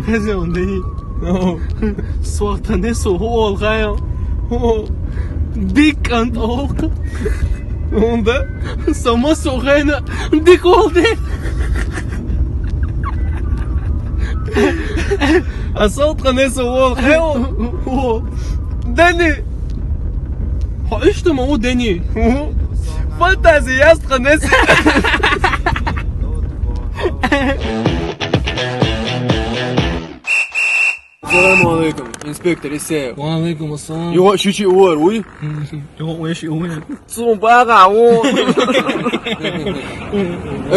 Хозяин, Дани. Свартане сухол гая. Дик ант ок. Онда сама сухайна дик олды. Асалтане сухол гая. Дани. Ha işte mi o Dani? Fantazi yastığı nesi? Assalamu alaikum, inspektor Исаев. Алейкум ассалам. Его щучий уор, уй? Его еще уйдет. Сумбага, о.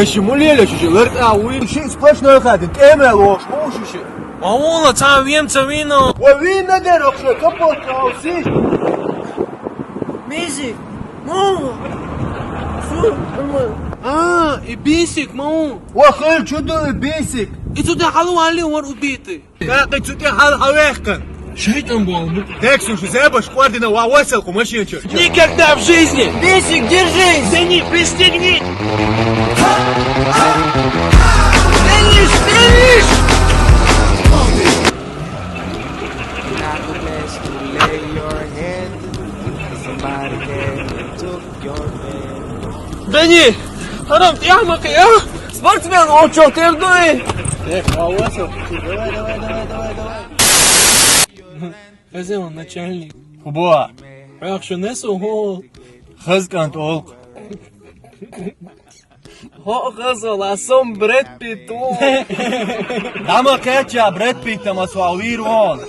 Эши мулеля щучий, лерт а уй. Щи сплошной хаты, кемел ош, о щучий. А он там вемца вино. О вина дерохше, капот кауси. Мизик, мама. И бисик, мама. О хэл чудо бесик. И туда халу али вар убитый. Как ты чути хал хавехка? Шайтан был. Так, слушай, забаш квардина вавасилку машинчу. Никогда в жизни. Бисик, держись. Дани, пристегни. Финиш. Дани, харам, ты ахмак, я? Спортсмен, он что, ты рдуй? Так, вавасилку, давай. Хозяин, начальник. Хуба, Якщо не сухол. хазкант олк. Хо хазал, а сам Бред Питт. Дама кеча, Бред Питта масуавир он.